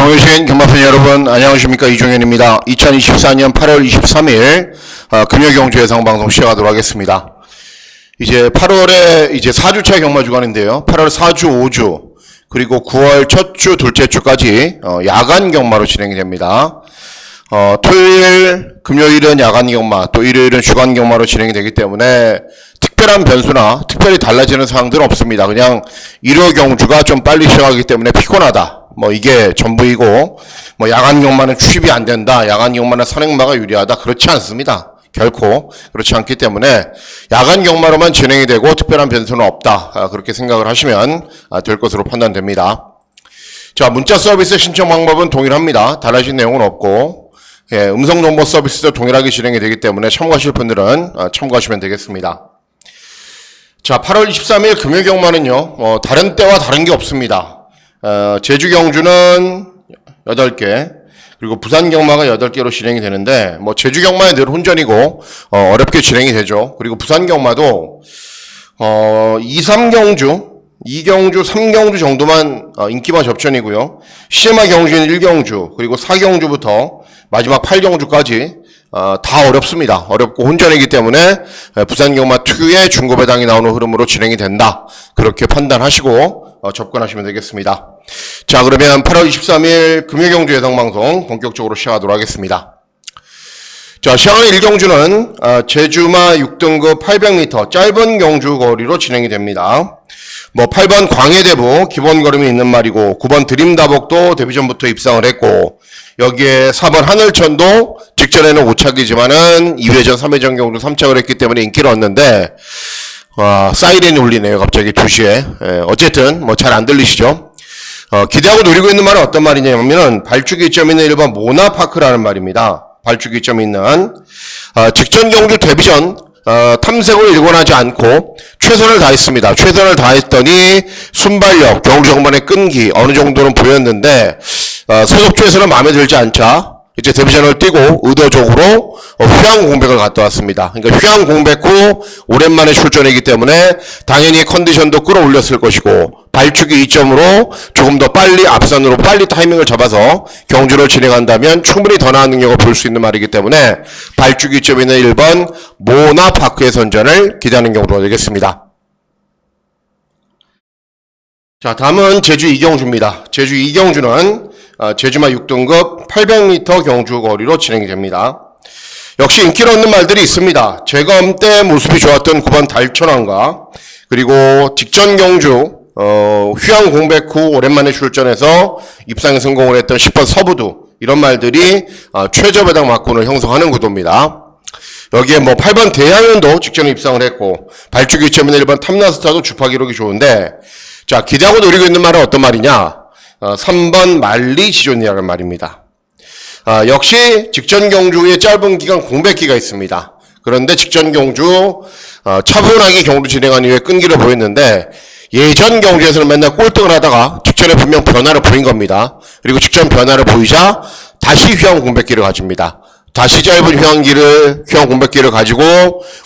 경유신 경마팬 여러분 안녕하십니까. 이종현입니다. 2024년 8월 23일 금요경주 예상방송 시작하도록 하겠습니다. 이제 8월에 이제 4주차 경마 주간인데요. 8월 4주, 5주 그리고 9월 첫 주, 둘째 주까지 야간 경마로 진행이 됩니다. 토요일, 금요일은 야간 경마, 또 일요일은 주간 경마로 진행이 되기 때문에 특별한 변수나 특별히 달라지는 사항들은 없습니다. 그냥 일요 경주가 좀 빨리 시작하기 때문에 피곤하다. 이게 전부이고, 야간 경마는 출입이 안 된다. 야간 경마는 선행마가 유리하다. 그렇지 않습니다. 결코 그렇지 않기 때문에 야간 경마로만 진행이 되고 특별한 변수는 없다. 그렇게 생각을 하시면 될 것으로 판단됩니다. 자, 문자 서비스 신청 방법은 동일합니다. 달라진 내용은 없고, 음성 정보 서비스도 동일하게 진행이 되기 때문에 참고하실 분들은 참고하시면 되겠습니다. 자, 8월 23일 금요 경마는요, 다른 때와 다른 게 없습니다. 제주 경주는 8개, 그리고 부산 경마가 8개로 진행이 되는데, 제주 경마는 늘 혼전이고, 어렵게 진행이 되죠. 그리고 부산 경마도, 2, 3경주, 2경주, 3경주 정도만 인기마 접전이고요. CMA 경주는 1경주, 그리고 4경주부터 마지막 8경주까지 다 어렵습니다. 어렵고 혼전이기 때문에 부산 경마 특유의 중고배당이 나오는 흐름으로 진행이 된다. 그렇게 판단하시고 접근하시면 되겠습니다. 자, 그러면 8월 23일 금요경주 예상방송 본격적으로 시작하도록 하겠습니다. 자, 시작하는 1경주는 제주마 6등급 800m 짧은 경주 거리로 진행이 됩니다. 8번 광해대부 기본 걸음이 있는 말이고, 9번 드림다복도 데뷔전부터 입상을 했고, 여기에 4번 하늘천도 직전에는 5착이지만은 2회전, 3회전 경주 3착을 했기 때문에 인기를 얻는데, 사이렌이 울리네요. 갑자기 2시에. 어쨌든, 잘 안 들리시죠? 기대하고 노리고 있는 말은 어떤 말이냐면은, 발주기 점 있는 1번 모나파크라는 말입니다. 발주기 점 있는, 직전 경주 데뷔전, 탐색을 일관하지 않고 최선을 다했습니다. 최선을 다했더니 순발력, 경주 정반의 끈기 어느 정도는 보였는데 소속주에서는 마음에 들지 않자 이제 데뷔전을 뛰고 의도적으로 휴양 공백을 갔다 왔습니다. 그러니까 휴양 공백 후 오랜만에 출전이기 때문에 당연히 컨디션도 끌어올렸을 것이고 발주기 2점으로 조금 더 빨리 앞선으로 빨리 타이밍을 잡아서 경주를 진행한다면 충분히 더 나은 능력을 볼 수 있는 말이기 때문에 발주기 2점 있는 1번 모나파크의 선전을 기대하는 경우로 되겠습니다. 자, 다음은 제주 2경주입니다. 제주 2경주는 제주마 6등급 800m 경주 거리로 진행이 됩니다. 역시 인기를 얻는 말들이 있습니다. 재검 때 모습이 좋았던 9번 달천왕과 그리고 직전 경주 휴양 공백 후 오랜만에 출전해서 입상에 성공을 했던 10번 서부두 이런 말들이 최저배당 막군을 형성하는 구도입니다. 여기에 8번 대양현도 직전에 입상을 했고 발주기 1번 탐나스타도 주파 기록이 좋은데 자, 기대하고 노리고 있는 말은 어떤 말이냐? 3번 만리지존이라는 말입니다. 역시 직전 경주의 짧은 기간 공백기가 있습니다. 그런데 직전 경주 차분하게 경주 진행한 이후에 끈기를 보였는데 예전 경주에서는 맨날 꼴등을 하다가 직전에 분명 변화를 보인 겁니다. 그리고 직전 변화를 보이자 다시 휴양 공백기를 가집니다. 다시 짧은 휴양 공백기를 가지고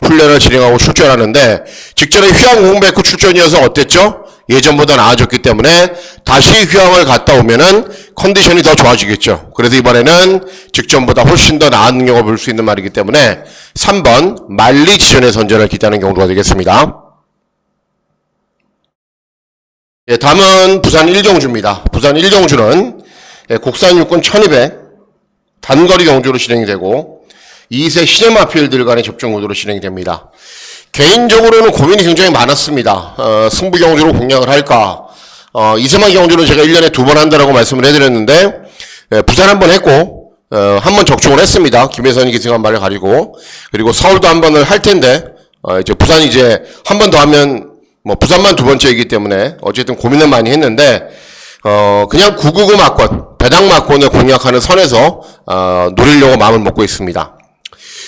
훈련을 진행하고 출전하는데 직전에 휴양 공백 후 출전이어서 어땠죠? 예전보다 나아졌기 때문에 다시 휴양을 갔다 오면은 컨디션이 더 좋아지겠죠. 그래서 이번에는 직전보다 훨씬 더 나은 능력을 볼 수 있는 말이기 때문에 3번 만리지존의 선전을 기대하는 경우가 되겠습니다. 다음은 부산 1경주입니다. 부산 1경주는 국산 육군 1200 단거리 경주로 진행이 되고 2세 시네마필들 간의 접종 구도로 진행이 됩니다. 개인적으로는 고민이 굉장히 많았습니다. 승부 경주로 공략을 할까? 이세만 경주는 제가 1년에 2번 한다라고 말씀을 해드렸는데 부산 한번 했고 한 번 적중을 했습니다. 김혜선이 기승한 말을 가지고 그리고 서울도 한 번을 할 텐데 이제 부산이 이제 한 번 더 하면 부산만 2번째이기 때문에 어쨌든 고민을 많이 했는데 그냥 999 막권 배당 막권을 공략하는 선에서 노리려고 마음을 먹고 있습니다.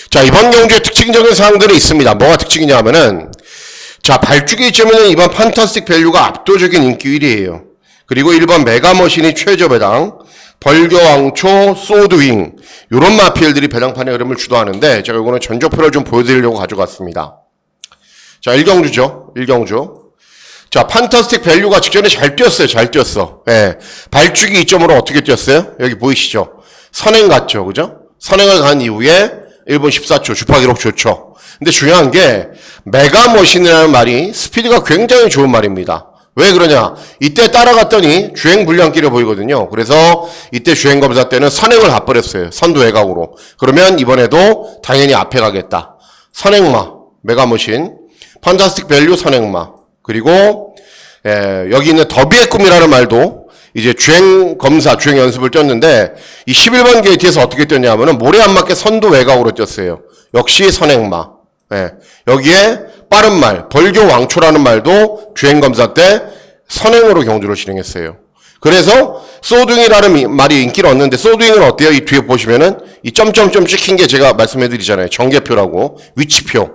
자, 이번 경주의 특징적인 사항들이 있습니다. 뭐가 특징이냐 하면은, 자, 발주기 2점에는 이번 판타스틱 밸류가 압도적인 인기 1위예요. 그리고 1번 메가머신이 최저 배당, 벌교왕초, 소드윙, 요런 마필들이 배당판의 흐름을 주도하는데, 제가 이거는 전조표를 좀 보여드리려고 가져갔습니다. 자, 1경주죠. 1경주. 자, 판타스틱 밸류가 직전에 잘 뛰었어요. 잘 뛰었어. 예. 발주기 이점으로 어떻게 뛰었어요? 여기 보이시죠? 선행 갔죠. 그죠? 선행을 간 이후에 1분 14초 주파 기록 좋죠. 근데 중요한 게 메가머신이라는 말이 스피드가 굉장히 좋은 말입니다. 왜 그러냐? 이때 따라갔더니 주행 불량길에 보이거든요. 그래서 이때 주행 검사 때는 선행을 가버렸어요. 선두 외곽으로. 그러면 이번에도 당연히 앞에 가겠다. 선행마, 메가머신, 판타스틱 밸류 선행마. 그리고 여기 있는 더비의 꿈이라는 말도 이제 주행 검사, 주행 연습을 뛰었는데 이 11번 게이트에서 어떻게 뛰었냐면은 모래 안 맞게 선두 외곽으로 뛰었어요. 역시 선행마. 여기에 빠른 말, 벌교 왕초라는 말도 주행 검사 때 선행으로 경주를 진행했어요. 그래서 소두잉이라는 말이 인기를 얻는데 소두잉은 어때요? 이 뒤에 보시면은 이 점점점 찍힌 게 제가 말씀해드리잖아요. 전개표라고 위치표.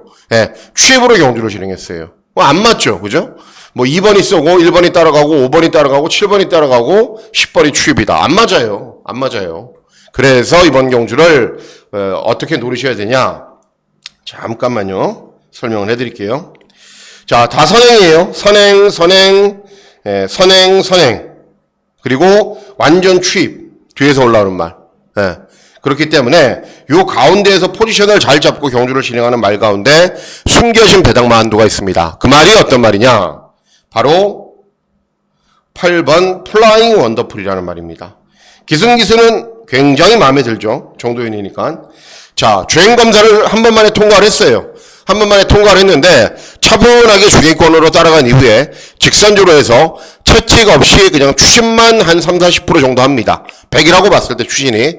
추입으로 경주를 진행했어요. 안 맞죠, 그죠? 뭐 2번이 쏘고 1번이 따라가고 5번이 따라가고 7번이 따라가고 10번이 추입이다. 안 맞아요. 안 맞아요. 그래서 이번 경주를 어떻게 노리셔야 되냐? 잠깐만요. 설명을 해드릴게요. 자, 다 선행이에요. 선행, 선행, 선행, 선행. 그리고 완전 추입. 뒤에서 올라오는 말. 그렇기 때문에 요 가운데에서 포지션을 잘 잡고 경주를 진행하는 말 가운데 숨겨진 배당마 한도가 있습니다. 그 말이 어떤 말이냐? 바로 8번 플라잉 원더풀이라는 말입니다. 기승기승은 굉장히 마음에 들죠. 정도윤이니까. 자, 주행 검사를 한 번만에 통과를 했어요. 한 번만에 통과를 했는데 차분하게 주행권으로 따라간 이후에 직선주로 해서 채찍 없이 그냥 추진만 한 30-40% 정도 합니다. 100이라고 봤을 때 추진이.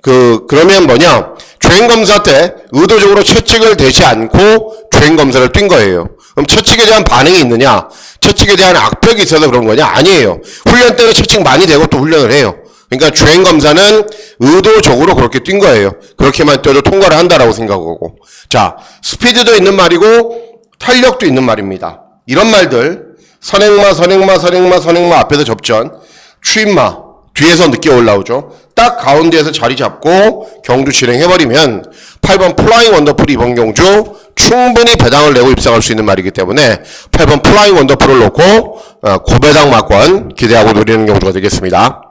그러면 뭐냐? 주행검사 때 의도적으로 채찍을 대지 않고 주행검사를 뛴 거예요. 그럼 채찍에 대한 반응이 있느냐? 채찍에 대한 악벽이 있어서 그런 거냐? 아니에요. 훈련 때는 채찍 많이 대고 또 훈련을 해요. 그러니까 주행검사는 의도적으로 그렇게 뛴 거예요. 그렇게만 뛰어도 통과를 한다라고 생각하고. 자, 스피드도 있는 말이고 탄력도 있는 말입니다. 이런 말들, 선행마, 선행마, 선행마, 선행마 앞에서 접전, 추임마, 뒤에서 늦게 올라오죠. 딱 가운데에서 자리 잡고 경주 진행해버리면 8번 플라잉 원더풀이 이번 경주 충분히 배당을 내고 입상할 수 있는 말이기 때문에 8번 플라잉 원더풀을 놓고 고배당 막권 기대하고 노리는 경주가 되겠습니다.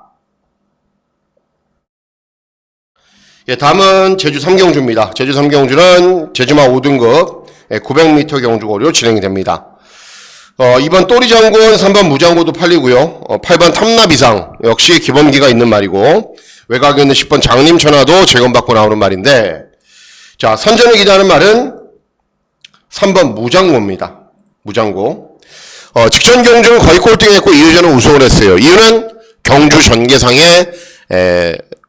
다음은 제주 3경주입니다. 제주 3경주는 제주마 5등급 900m 경주거리로 진행이 됩니다. 2번 또리장군, 3번 무장고도 팔리고요. 8번 탐납이상 역시 기본기가 있는 말이고 외곽에 있는 10번 장림천하도 재검받고 나오는 말인데 자, 선전을 기대하는 말은 3번 무장고입니다. 무장고. 직전 경주는 거의 꼴등했고 2회전은 우승을 했어요. 이유는 경주 전개상에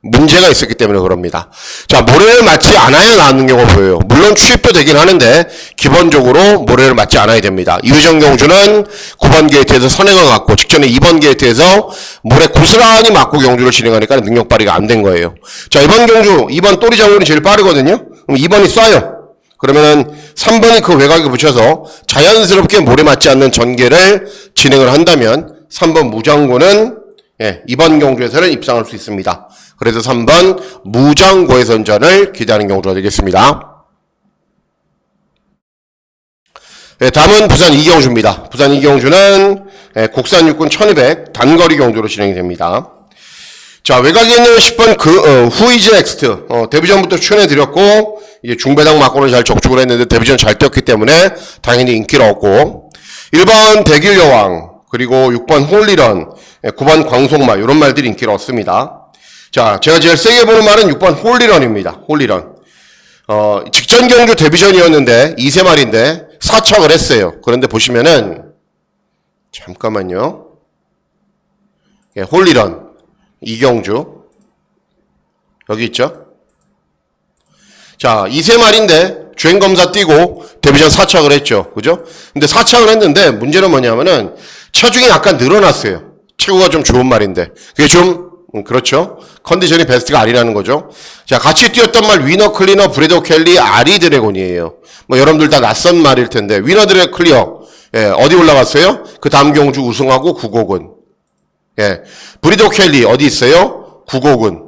문제가 있었기 때문에 그럽니다. 자, 모래를 맞지 않아야 나오는 경우가 보여요. 물론 추입도 되긴 하는데 기본적으로 모래를 맞지 않아야 됩니다. 이회전 경주는 9번 게이트에서 선행을 갖고 직전에 2번 게이트에서 모래 고스란히 맞고 경주를 진행하니까 능력 발휘가 안 된 거예요. 자, 이번 경주 2번 또리장군이 제일 빠르거든요. 그럼 2번이 쏴요. 그러면은 3번이 그 외곽에 붙여서 자연스럽게 모래 맞지 않는 전개를 진행을 한다면 3번 무장고는 이번 경주에서는 입상할 수 있습니다. 그래서 3번 무장고의 선전을 기대하는 경우가 되겠습니다. 다음은 부산 이경주입니다. 부산 이경주는 국산 육군 1200 단거리 경주로 진행이 됩니다. 자, 외곽에 있는 10번 후이즈 넥스트 데뷔전부터 추천해드렸고 이제 중배당 막고를 잘 적중을 했는데 데뷔전 잘 뛰었기 때문에 당연히 인기를 얻고 1번 백일여왕 그리고 6번 홀리런 9번 광속마 이런 말들이 인기를 얻습니다. 자, 제가 제일 세게 보는 말은 6번 홀리런입니다. 홀리런. 직전 경주 데뷔전이었는데 2세 말인데 4착을 했어요. 그런데 보시면은 잠깐만요. 홀리런 이경주 여기 있죠. 자, 2세 말인데 주행검사 뛰고 데뷔전 4착을 했죠. 그죠? 근데 4착을 했는데 문제는 뭐냐면은 체중이 약간 늘어났어요. 체구가 좀 좋은 말인데 그게 좀 그렇죠. 컨디션이 베스트가 아니라는 거죠. 자, 같이 뛰었던 말 위너 클리너 브래더 켈리 아리 드래곤이에요. 뭐 여러분들 다 낯선 말일 텐데 위너 드래 클리어 어디 올라갔어요? 그 다음 경주 우승하고 9곡은 브리더 켈리 어디 있어요? 9곡은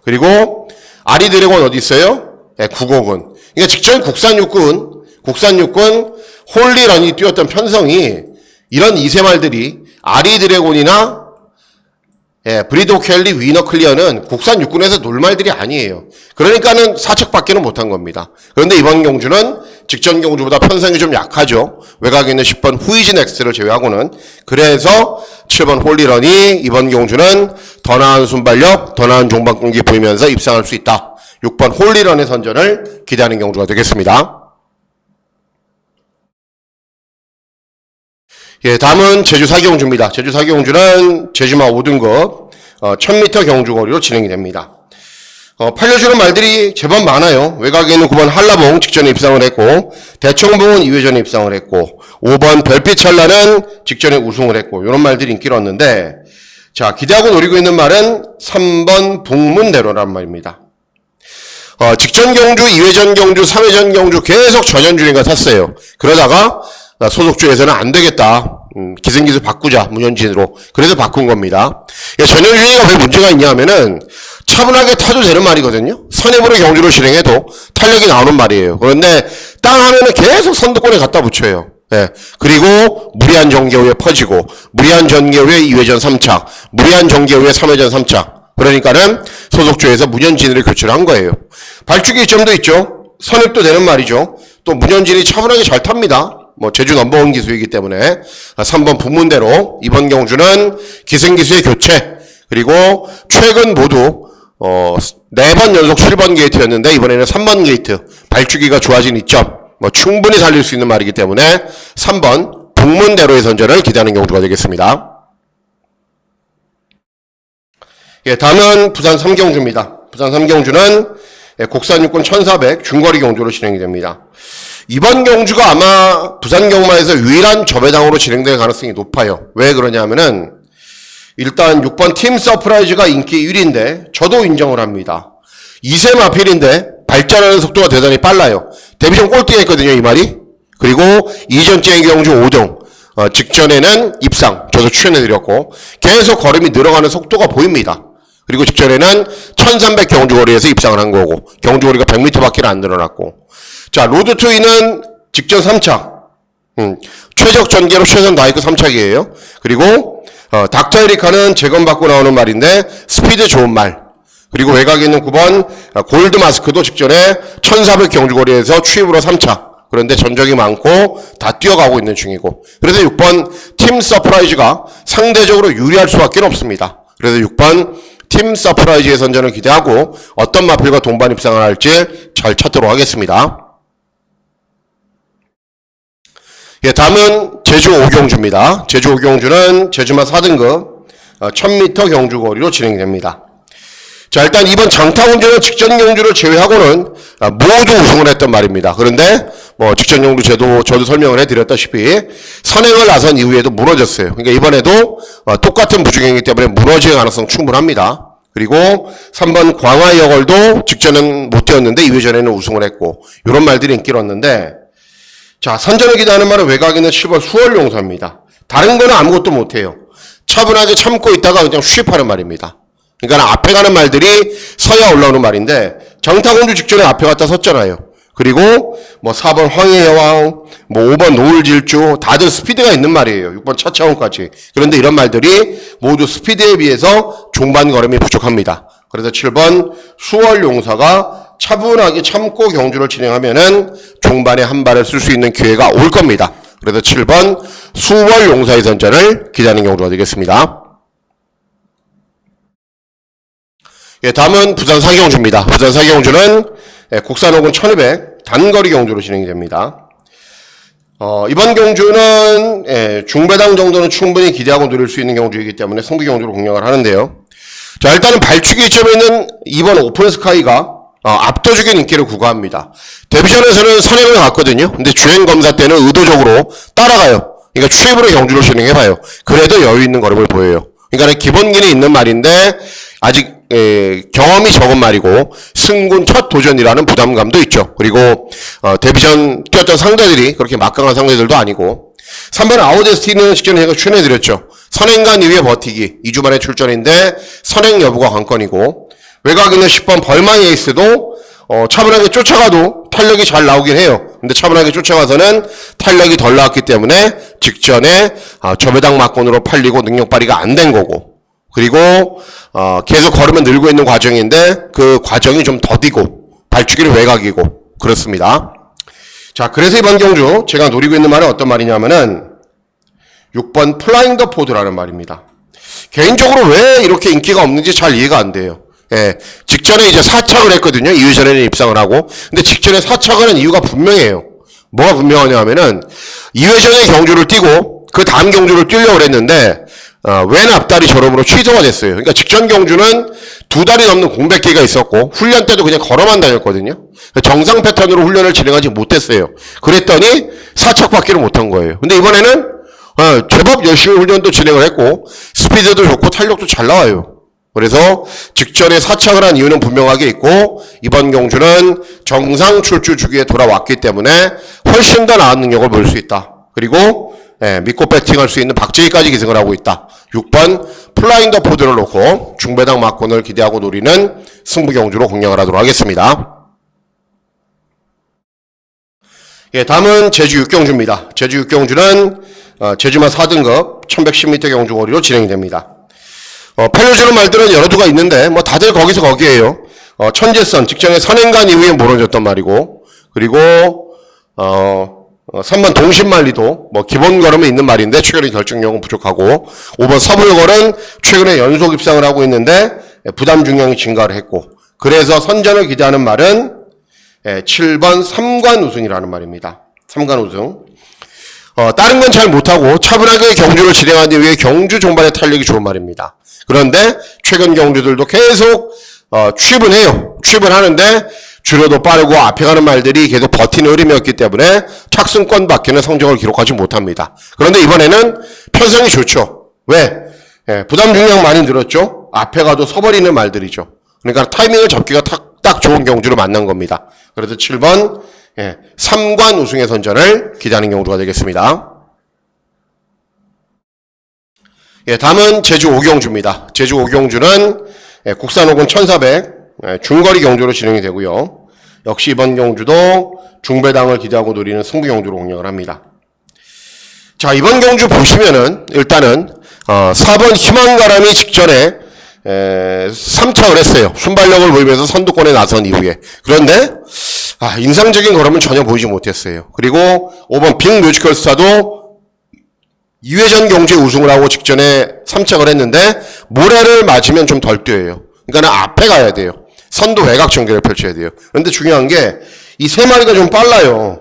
그리고 아리 드래곤 어디 있어요? 9곡은 그러니까 직전 국산 육군 홀리런이 뛰었던 편성이 이런 2세 말들이 아리 드래곤이나 브리도 켈리, 위너 클리어는 국산 육군에서 놀 말들이 아니에요. 그러니까는 사척밖에는 못한 겁니다. 그런데 이번 경주는 직전 경주보다 편성이 좀 약하죠. 외곽에 있는 10번 후이진 X를 제외하고는. 그래서 7번 홀리런이 이번 경주는 더 나은 순발력, 더 나은 종방공기 보이면서 입상할 수 있다. 6번 홀리런의 선전을 기대하는 경주가 되겠습니다. 다음은 제주 4경주입니다. 제주 4경주는 제주마 5등급 1000m 경주거리로 진행이 됩니다. 팔려주는 말들이 제법 많아요. 외곽에 있는 9번 한라봉 직전에 입상을 했고, 대청봉은 2회전에 입상을 했고, 5번 별빛 찰나는 직전에 우승을 했고, 이런 말들이 인기를 얻는데, 자, 기대하고 노리고 있는 말은 3번 북문대로란 말입니다. 직전 경주, 2회전 경주, 3회전 경주 계속 전현준이가 탔어요. 그러다가 소속주에서는 안 되겠다. 기생기술 바꾸자, 문현진으로. 그래서 바꾼 겁니다. 전현준이가 왜 문제가 있냐 하면은 차분하게 타도 되는 말이거든요. 선입으로 경주를 진행해도 탄력이 나오는 말이에요. 그런데 땅 하면은 계속 선두권에 갖다 붙여요. 그리고 무리한 전개 후에 퍼지고, 무리한 전개 후에 2회전 3차, 무리한 전개 후에 3회전 3차. 그러니까는 소속주에서 문현진으로 교체를 한 거예요. 발주기 이점도 있죠. 선입도 되는 말이죠. 또 문현진이 차분하게 잘 탑니다. 제주 넘버원 기수이기 때문에 3번 북문대로 이번 경주는 기생기수의 교체, 그리고 최근 모두 4번 연속 7번 게이트였는데 이번에는 3번 게이트, 발주기가 좋아진 이점 충분히 살릴 수 있는 말이기 때문에 3번 북문대로의 선전을 기대하는 경주가 되겠습니다. 다음은 부산 3경주입니다. 부산 3경주는 국산 육군 1400 중거리 경주로 진행이 됩니다. 이번 경주가 아마 부산 경마에서 유일한 접외당으로 진행될 가능성이 높아요. 왜 그러냐면은 일단 6번 팀 서프라이즈가 인기 1위인데 저도 인정을 합니다. 2세 마필인데 발전하는 속도가 대단히 빨라요. 데뷔전 꼴등에 했거든요, 이 말이. 그리고 이전째 경주 5등 직전에는 입상, 저도 출연해드렸고 계속 걸음이 늘어가는 속도가 보입니다. 그리고 직전에는 1300 경주거리에서 입상을 한 거고, 경주거리가 100m밖에 안 늘어났고, 자, 로드 투이는 직전 3차, 최적 전개로 최선 다이크 3차기예요. 그리고 닥터 에리카는 재검받고 나오는 말인데 스피드 좋은 말. 그리고 외곽에 있는 9번 골드 마스크도 직전에 1400 경주거리에서 추입으로 3차. 그런데 전적이 많고 다 뛰어가고 있는 중이고, 그래서 6번 팀 서프라이즈가 상대적으로 유리할 수밖에 없습니다. 그래서 6번 팀 서프라이즈의 선전을 기대하고 어떤 마필과 동반 입상을 할지 잘 찾도록 하겠습니다. 다음은 제주 5경주입니다. 제주 5경주는 제주마 4등급 1000m 경주거리로 진행됩니다. 자, 일단 이번 장타운전은 직전 경주를 제외하고는 모두 우승을 했던 말입니다. 그런데 직전 경주 저도 설명을 해드렸다시피 선행을 나선 이후에도 무너졌어요. 그러니까 이번에도 똑같은 부주경이기 때문에 무너질 가능성 충분합니다. 그리고 3번 광화여걸도 직전은 못 뛰었는데 2회전에는 우승을 했고, 이런 말들이 인기를 얻는데, 자, 선전을 기대하는 말은 외곽에 있는 7번 수월용사입니다. 다른 거는 아무것도 못해요. 차분하게 참고 있다가 그냥 쉬입하는 말입니다. 그러니까 앞에 가는 말들이 서야 올라오는 말인데, 장타공주 직전에 앞에 갔다 섰잖아요. 그리고 4번 황해의 여왕, 5번 노을질주, 다들 스피드가 있는 말이에요. 6번 차차원까지. 그런데 이런 말들이 모두 스피드에 비해서 종반 걸음이 부족합니다. 그래서 7번 수월용사가 차분하게 참고 경주를 진행하면은 종반에 한 발을 쓸 수 있는 기회가 올 겁니다. 그래서 7번 수월용사의 선전을 기대하는 경주가 되겠습니다. 다음은 부산 4경주입니다. 부산 4경주는 국산 호군 1200 단거리 경주로 진행이 됩니다. 이번 경주는 중배당 정도는 충분히 기대하고 누릴 수 있는 경주이기 때문에 성비 경주로 공략을 하는데요. 자, 일단은 발축이 점에 있는 2번 오픈스카이가 압도적인 인기를 구가합니다. 데뷔전에서는 선행을 갔거든요. 근데 주행검사 때는 의도적으로 따라가요. 그러니까 출입으로 경주를 진행해봐요. 그래도 여유 있는 걸음을 보여요. 그러니까 기본기는 있는 말인데 아직 경험이 적은 말이고 승군 첫 도전이라는 부담감도 있죠. 그리고 데뷔전 뛰었던 상대들이 그렇게 막강한 상대들도 아니고, 3번 아우데스티는 직전에 제가 출연해드렸죠. 선행간 이후에 버티기 2주 만에 출전인데 선행 여부가 관건이고, 외곽에 있는 10번 벌마이 에이스도 차분하게 쫓아가도 탄력이 잘 나오긴 해요. 근데 차분하게 쫓아가서는 탄력이 덜 나왔기 때문에 직전에 저배당 막권으로 팔리고 능력 발휘가 안 된 거고, 그리고 계속 걸으면 늘고 있는 과정인데 그 과정이 좀 더디고 발주기는 외곽이고 그렇습니다. 자, 그래서 이번 경주 제가 노리고 있는 말은 어떤 말이냐면은 6번 플라잉 더 포드라는 말입니다. 개인적으로 왜 이렇게 인기가 없는지 잘 이해가 안 돼요. 예, 직전에 이제 4착을 했거든요. 2회전에는 입상을 하고. 근데 직전에 4착을 한 이유가 분명해요. 뭐가 분명하냐 하면은 2회전에 경주를 뛰고 그 다음 경주를 뛰려고 그랬는데 왼 앞다리 저럼으로 취소가 됐어요. 그러니까 직전 경주는 2달이 넘는 공백기가 있었고 훈련 때도 그냥 걸어만 다녔거든요. 정상 패턴으로 훈련을 진행하지 못했어요. 그랬더니 4착 받기를 못한 거예요. 근데 이번에는 제법 열심히 훈련도 진행을 했고 스피드도 좋고 탄력도 잘 나와요. 그래서 직전에 4착을 한 이유는 분명하게 있고 이번 경주는 정상 출주 주기에 돌아왔기 때문에 훨씬 더 나은 능력을 보일 수 있다. 그리고 믿고 배팅할 수 있는 박재희까지 기승을 하고 있다. 6번 플라잉 더 포드를 놓고 중배당 막권을 기대하고 노리는 승부 경주로 공략을 하도록 하겠습니다. 예, 다음은 제주 6경주입니다. 제주 6경주는 제주마 4등급 1110m 경주 거리로 진행이 됩니다. 팔려주는 말들은 여러 두가 있는데 뭐 다들 거기서 거기에요. 천재선 직전에 선행간 이후에 무너졌단 말이고, 그리고 3번 동신말리도 뭐 기본 걸음은 있는 말인데 최근에 결정력은 부족하고, 5번 서불걸은 최근에 연속 입상을 하고 있는데 부담 중량이 증가를 했고, 그래서 선전을 기대하는 말은 7번 3관 우승이라는 말입니다. 3관 우승. 다른 건 잘 못하고 차분하게 경주를 진행한 이후에 경주 종반의 탄력이 좋은 말입니다. 그런데 최근 경주들도 계속 취입은 해요. 취입을 하는데 줄여도 빠르고 앞에 가는 말들이 계속 버티는 흐름이었기 때문에 착승권 밖에는 성적을 기록하지 못합니다. 그런데 이번에는 편성이 좋죠. 왜? 부담 중량 많이 늘었죠. 앞에 가도 서버리는 말들이죠. 그러니까 타이밍을 잡기가 딱 좋은 경주로 만난 겁니다. 그래서 7번 3관 우승의 선전을 기대하는 경주가 되겠습니다. 예, 다음은 제주 5경주입니다. 제주 5경주는 국산 5군 1400 중거리 경주로 진행이 되고요. 역시 이번 경주도 중배당을 기대하고 노리는 승부 경주로 공략을 합니다. 자, 이번 경주 보시면은 일단은 4번 희망가람이 직전에 3착을 했어요. 순발력을 보이면서 선두권에 나선 이후에. 그런데 인상적인 걸음은 전혀 보이지 못했어요. 그리고 5번 빅 뮤지컬 스타도 2회전 경주에 우승을 하고 직전에 3착을 했는데 모래를 맞으면 좀 덜 뛰어요. 그러니까 앞에 가야 돼요. 선두 외곽 전개를 펼쳐야 돼요. 그런데 중요한 게 이 세 마리가 좀 빨라요.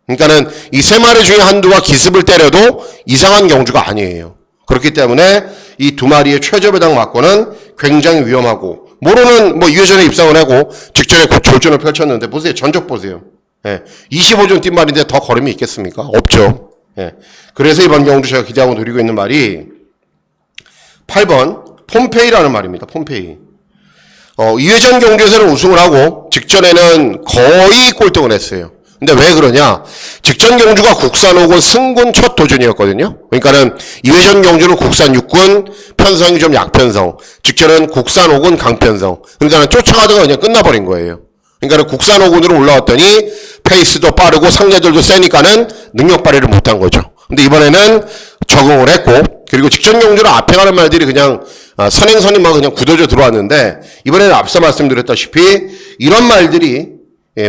그러니까는 이 세 마리 중에 한두가 기습을 때려도 이상한 경주가 아니에요. 그렇기 때문에 이 두 마리의 최저배당 막고는 굉장히 위험하고, 모로는 뭐 2회전에 입상을 하고 직전에 졸전을 펼쳤는데 보세요. 전적 보세요. 25전 뛴 말인데 더 걸음이 있겠습니까? 없죠. 그래서 이번 경주 제가 기대하고 노리고 있는 말이 8번 폼페이라는 말입니다. 폼페이. 2회전 경주에서는 우승을 하고 직전에는 거의 꼴등을 했어요. 근데 왜 그러냐? 직전 경주가 국산 5군 승군 첫 도전이었거든요. 그러니까는 2회전 경주는 국산 6군 편성이 좀 약편성, 직전은 국산 5군 강편성. 그러니까는 쫓아가다가 그냥 끝나버린 거예요. 그러니까는 국산 5군으로 올라왔더니 페이스도 빠르고 상대들도 세니까는 능력 발휘를 못한 거죠. 근데 이번에는 적응을 했고, 그리고 직전 경주는 앞에 가는 말들이 그냥 선행선임만 그냥 굳어져 들어왔는데, 이번에는 앞서 말씀드렸다시피 이런 말들이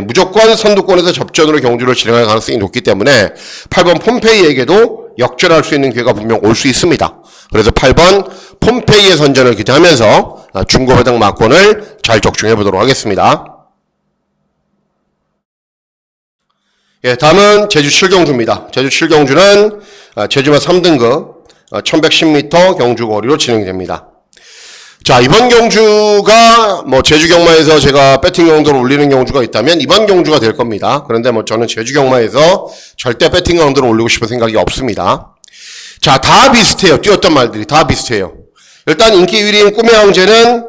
무조건 선두권에서 접전으로 경주를 진행할 가능성이 높기 때문에 8번 폼페이에게도 역전할 수 있는 기회가 분명 올 수 있습니다. 그래서 8번 폼페이의 선전을 기대하면서 중고배당 막권을 잘 적중해 보도록 하겠습니다. 예, 다음은 제주 7경주입니다. 제주 7경주는 제주마 3등급 1110m 경주 거리로 진행이 됩니다. 자, 이번 경주가 뭐 제주 경마에서 제가 배팅 강도를 올리는 경주가 있다면 이번 경주가 될 겁니다. 그런데 뭐 저는 제주 경마에서 절대 배팅 강도를 올리고 싶은 생각이 없습니다. 자, 다 비슷해요. 뛰었던 말들이 다 비슷해요. 일단 인기 1위인 꿈의 황제는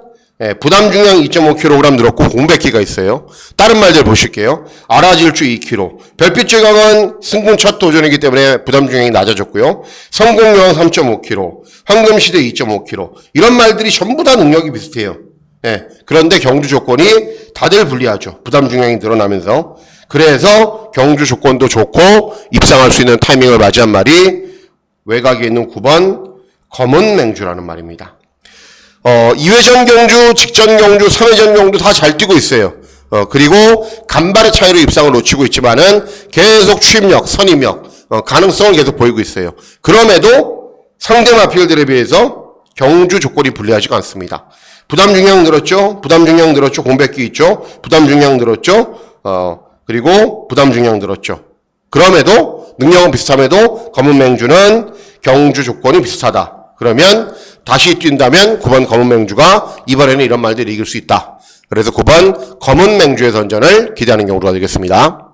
부담 중량 2.5kg 늘었고 공백기가 있어요. 다른 말들 보실게요. 아라질주 2kg. 별빛 제강은 승군 첫 도전이기 때문에 부담 중량이 낮아졌고요. 성공여왕 3.5kg. 황금시대 2.5kg. 이런 말들이 전부 다 능력이 비슷해요. 예, 그런데 경주 조건이 다들 불리하죠. 부담 중량이 늘어나면서. 그래서 경주 조건도 좋고 입상할 수 있는 타이밍을 맞이한 말이 외곽에 있는 9번 검은 맹주라는 말입니다. 2회전 경주, 직전 경주, 3회전 경주 다 잘 뛰고 있어요. 그리고 간발의 차이로 입상을 놓치고 있지만은 계속 추입력, 선입력, 가능성을 계속 보이고 있어요. 그럼에도 상대 마필들에 비해서 경주 조건이 불리하지가 않습니다. 부담 중량 늘었죠? 부담 중량 늘었죠? 공백기 있죠? 부담 중량 늘었죠? 그리고 부담 중량 늘었죠. 그럼에도 능력은 비슷함에도 검은 맹주는 경주 조건이 비슷하다. 그러면 다시 뛴다면 9번 검은 맹주가 이번에는 이런 말들을 이길 수 있다. 그래서 9번 검은 맹주의 선전을 기대하는 경우가 되겠습니다.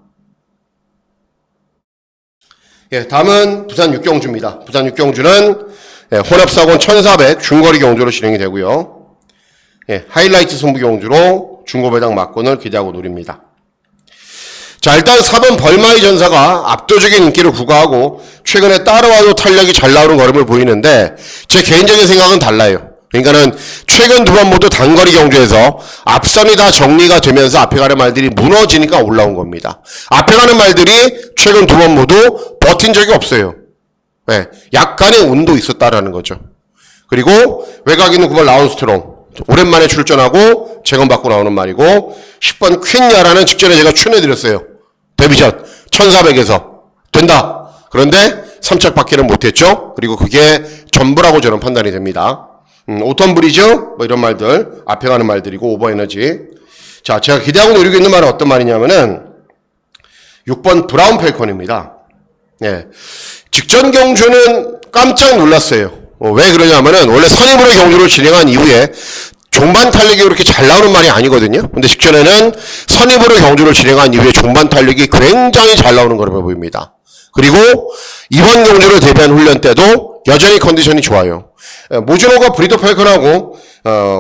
예, 다음은 부산 육경주입니다. 부산 육경주는 혼합사고는 1400 중거리 경주로 진행이 되고요. 예, 하이라이트 승부 경주로 중고배당 막권을 기대하고 노립니다. 자, 일단 4번 벌마이 전사가 압도적인 인기를 구가하고 최근에 따라와도 탄력이 잘 나오는 걸음을 보이는데 제 개인적인 생각은 달라요. 그러니까는 최근 두 번 모두 단거리 경주에서 앞선이 다 정리가 되면서 앞에 가는 말들이 무너지니까 올라온 겁니다. 앞에 가는 말들이 최근 두 번 모두 버틴 적이 없어요. 네, 약간의 운도 있었다라는 거죠. 그리고 외곽 있는 9번 라운스트롱 오랜만에 출전하고 재검받고 나오는 말이고 10번 퀸야라는 직전에 제가 추천해드렸어요. 데뷔전 1400에서 된다. 그런데 3착 받기는 못했죠. 그리고 그게 전부라고 저는 판단이 됩니다. 오톤 브리즈 뭐 이런 말들 앞에 가는 말들이고 오버에너지. 자, 제가 기대하고 노리고 있는 말은 어떤 말이냐면은 6번 브라운 펠컨입니다. 예. 직전 경주는 깜짝 놀랐어요. 왜 그러냐면은 원래 선임으로 경주를 진행한 이후에 종반 탄력이 그렇게 잘 나오는 말이 아니거든요. 근데 직전에는 선입으로 경주를 진행한 이후에 종반 탄력이 굉장히 잘 나오는 걸로 보입니다. 그리고 이번 경주를 대비한 훈련 때도 여전히 컨디션이 좋아요. 모즈노가 브리더 펠컨하고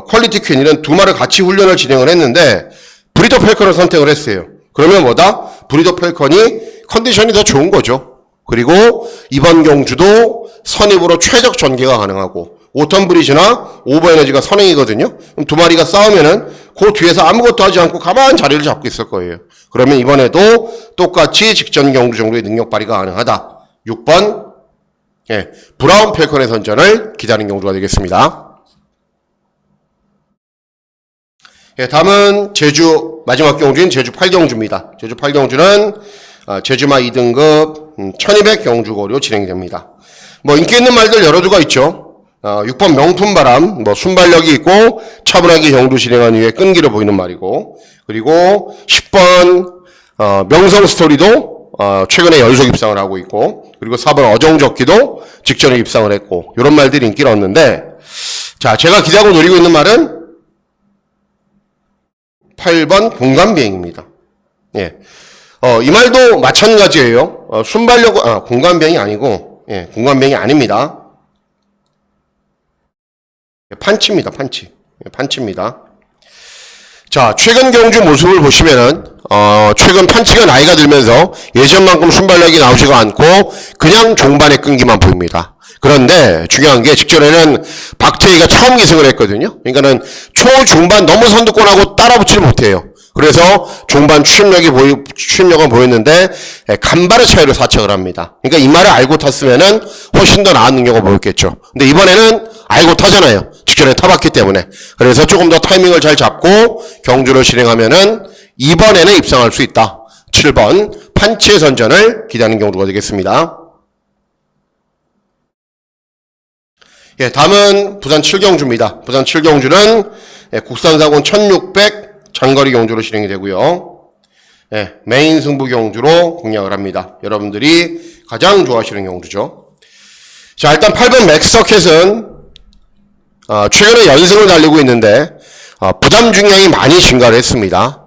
퀄리티 퀸이는 두 마리 같이 훈련을 진행을 했는데 브리더 펠컨을 선택을 했어요. 그러면 뭐다? 브리더 펠컨이 컨디션이 더 좋은 거죠. 그리고 이번 경주도 선입으로 최적 전개가 가능하고 오턴 브리즈나 오버에너지가 선행이거든요. 그럼 두 마리가 싸우면은 그 뒤에서 아무것도 하지 않고 가만히 자리를 잡고 있을 거예요. 그러면 이번에도 똑같이 직전 경주 정도의 능력 발휘가 가능하다. 6번 예, 브라운 펠컨의 선전을 기대하는 경주가 되겠습니다. 예, 다음은 제주 마지막 경주인 제주 8경주입니다. 제주 8경주는 제주마 2등급 1200 경주거리로 진행이 됩니다. 뭐 인기 있는 말들 여러 두가 있죠. 6번 명품바람, 뭐 순발력이 있고 차분하게 경주 진행한 이후에 끈기를 보이는 말이고, 그리고 10번 명성 스토리도 최근에 연속 입상을 하고 있고, 그리고 4번 어정적기도 직전에 입상을 했고, 이런 말들이 인기를 얻는데, 자, 제가 기대하고 노리고 있는 말은 8번 공간비행입니다. 예. 이 말도 마찬가지예요. 순발력, 공간비행이 아니고, 예, 공간비행이 아닙니다. 판치입니다, 판치. 판치입니다. 자, 최근 경주 모습을 보시면은, 최근 판치가 나이가 들면서 예전만큼 순발력이 나오지가 않고 그냥 종반의 끈기만 보입니다. 그런데 중요한 게 직전에는 박태희가 처음 기승을 했거든요. 그러니까는 초중반 너무 선두권하고 따라붙지를 못해요. 그래서 종반 추임력은 보였는데 간발의 차이로 4착을 합니다. 그러니까 이 말을 알고 탔으면은 훨씬 더 나은 능력을 보였겠죠. 근데 이번에는 알고 타잖아요. 직전에 타봤기 때문에. 그래서 조금 더 타이밍을 잘 잡고 경주를 진행하면은 이번에는 입상할 수 있다. 7번 판치의 선전을 기대하는 경주가 되겠습니다. 예, 다음은 부산 7경주입니다. 부산 7경주는 국산사고는 1600 장거리 경주로 진행이 되고요. 예, 메인 승부 경주로 공략을 합니다. 여러분들이 가장 좋아하시는 경주죠. 자, 일단 8번 맥서켓은 최근에 연승을 달리고 있는데 부담 중량이 많이 증가를 했습니다.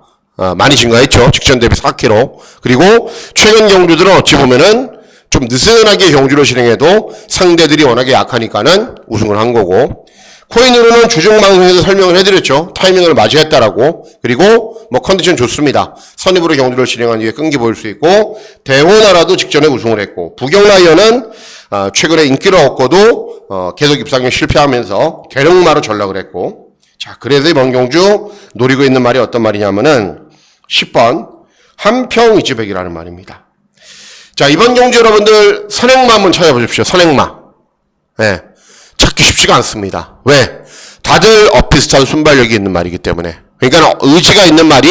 많이 증가했죠. 직전 대비 4kg. 그리고 최근 경주들은 어찌 보면은 좀 느슨하게 경주를 진행해도 상대들이 워낙에 약하니까는 우승을 한 거고, 코인으로는 주중 방송에서 설명을 해드렸죠. 타이밍을 맞이했다라고. 그리고 뭐 컨디션 좋습니다. 선입으로 경주를 진행한 이후에 끈기 보일 수 있고, 대호나라도 직전에 우승을 했고, 부경라이언은 최근에 인기를 얻고도 계속 입상에 실패하면서 계룡마로 전락을 했고, 자, 그래서 이번 경주 노리고 있는 말이 어떤 말이냐면은 10번 한평이지백이라는 말입니다. 자, 이번 경주 여러분들 선행마 한번 찾아보십시오. 선행마. 네, 찾기 쉽지가 않습니다. 왜? 다들 엇비슷한 순발력이 있는 말이기 때문에. 그러니까 의지가 있는 말이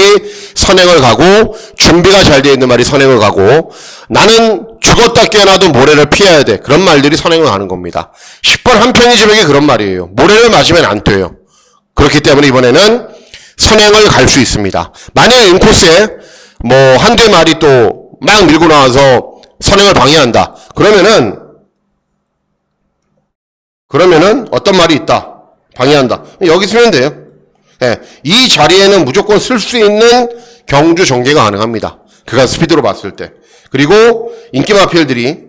선행을 가고 준비가 잘 되어 있는 말이 선행을 가고 나는 죽었다 깨어나도 모래를 피해야 돼. 그런 말들이 선행을 가는 겁니다. 10번 한평이지백이 그런 말이에요. 모래를 맞으면 안 돼요. 그렇기 때문에 이번에는 선행을 갈 수 있습니다. 만약 인코스에 뭐 한두 말이 또 막 밀고 나와서 선행을 방해한다. 그러면은 어떤 말이 있다. 방해한다. 여기 쓰면 돼요. 예, 이 자리에는 무조건 쓸 수 있는 경주 전개가 가능합니다. 그간 스피드로 봤을 때. 그리고 인기 마필들이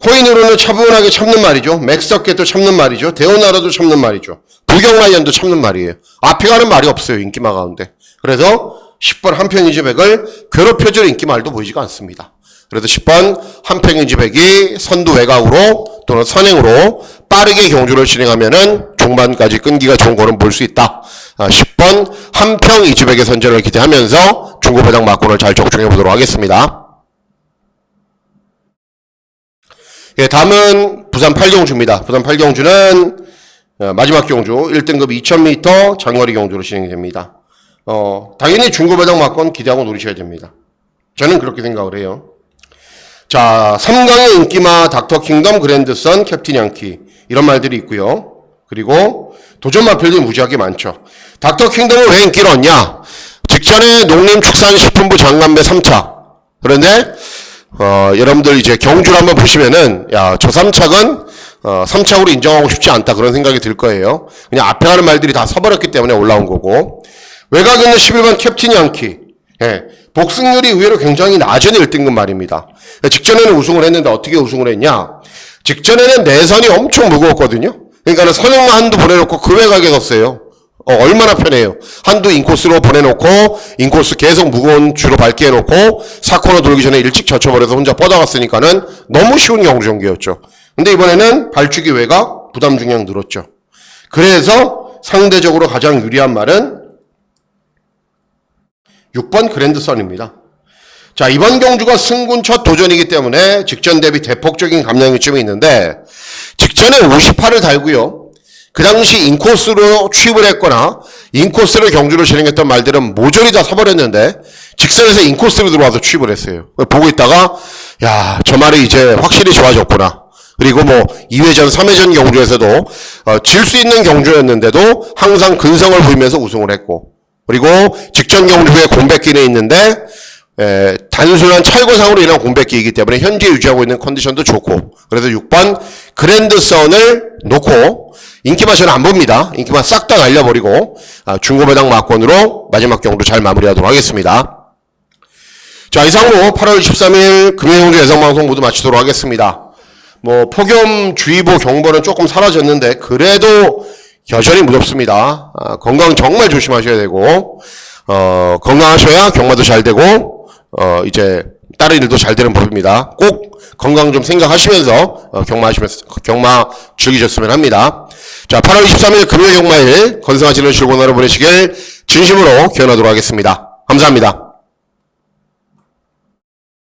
코인으로는 차분하게 참는 말이죠. 맥서켓도 참는 말이죠. 대원나라도 참는 말이죠. 부경라이언도 참는 말이에요. 앞에 가는 말이 없어요. 인기마 가운데. 그래서 10번 한평이지백을 괴롭혀줄 인기말도 보이지가 않습니다. 그래서 10번 한평이지백이 선두 외곽으로 또는 선행으로 빠르게 경주를 진행하면은 중반까지 끈기가 좋은 거는 볼 수 있다. 10번 한평이지백의 선전을 기대하면서 중고배당 막권을 잘 적중해 보도록 하겠습니다. 예, 다음은 부산 8경주입니다. 부산 8경주는 마지막 경주 1등급 2000m 장거리 경주로 진행이 됩니다. 당연히 중고배당 막권 기대하고 노리셔야 됩니다. 저는 그렇게 생각을 해요. 자, 3강의 인기마 닥터킹덤 그랜드선 캡틴 양키 이런 말들이 있고요. 그리고 도전 마필들이 무지하게 많죠. 닥터킹덤은 왜 인기를 얻냐? 직전에 농림축산식품부 장관배 3차. 그런데 여러분들 이제 경주를 한번 보시면은 야, 저 3착은 3착으로 인정하고 싶지 않다 그런 생각이 들 거예요. 그냥 앞에 하는 말들이 다 서버렸기 때문에 올라온 거고. 외곽에 있는 11번 캡틴 양키. 예, 복승률이 의외로 굉장히 낮은 1등급 말입니다. 직전에는 우승을 했는데 어떻게 우승을 했냐? 직전에는 내선이 엄청 무거웠거든요. 그러니까 선행만 한두 보내놓고 그 외곽에 섰어요. 얼마나 편해요. 한두 인코스로 보내놓고 인코스 계속 무거운 주로 밟게 해놓고 4코너 돌기 전에 일찍 젖혀버려서 혼자 뻗어갔으니까는 너무 쉬운 경주 전개였죠. 근데 이번에는 발주기 외곽 부담 중량 늘었죠. 그래서 상대적으로 가장 유리한 말은 6번 그랜드선입니다. 자, 이번 경주가 승군 첫 도전이기 때문에 직전 대비 대폭적인 감량이 좀 있는데 직전에 58을 달고요. 그 당시 인코스로 취입을 했거나 인코스로 경주를 진행했던 말들은 모조리 다 서버렸는데 직선에서 인코스로 들어와서 취입을 했어요. 보고 있다가 야, 저 말이 이제 확실히 좋아졌구나. 그리고 뭐 2회전, 3회전 경주에서도 질 수 있는 경주였는데도 항상 근성을 보이면서 우승을 했고 그리고 직전 경주에 공백기는 있는데 단순한 철거상으로 인한 공백기이기 때문에 현재 유지하고 있는 컨디션도 좋고 그래서 6번 그랜드선을 놓고 인기만 저는 안 봅니다. 인기만 싹 다 날려버리고 중고배당 막권으로 마지막 경주 잘 마무리하도록 하겠습니다. 자, 이상으로 8월 23일 금요일경주 예상방송 모두 마치도록 하겠습니다. 뭐 폭염주의보 경보는 조금 사라졌는데 그래도 여전히 무섭습니다. 건강 정말 조심하셔야 되고 건강하셔야 경마도 잘 되고 이제 다른 일도 잘 되는 법입니다. 꼭 건강 좀 생각하시면서 경마 즐기셨으면 합니다. 자, 8월 23일 금요일 경마일 건승하시는 즐거운 하루 보내시길 진심으로 기원하도록 하겠습니다. 감사합니다.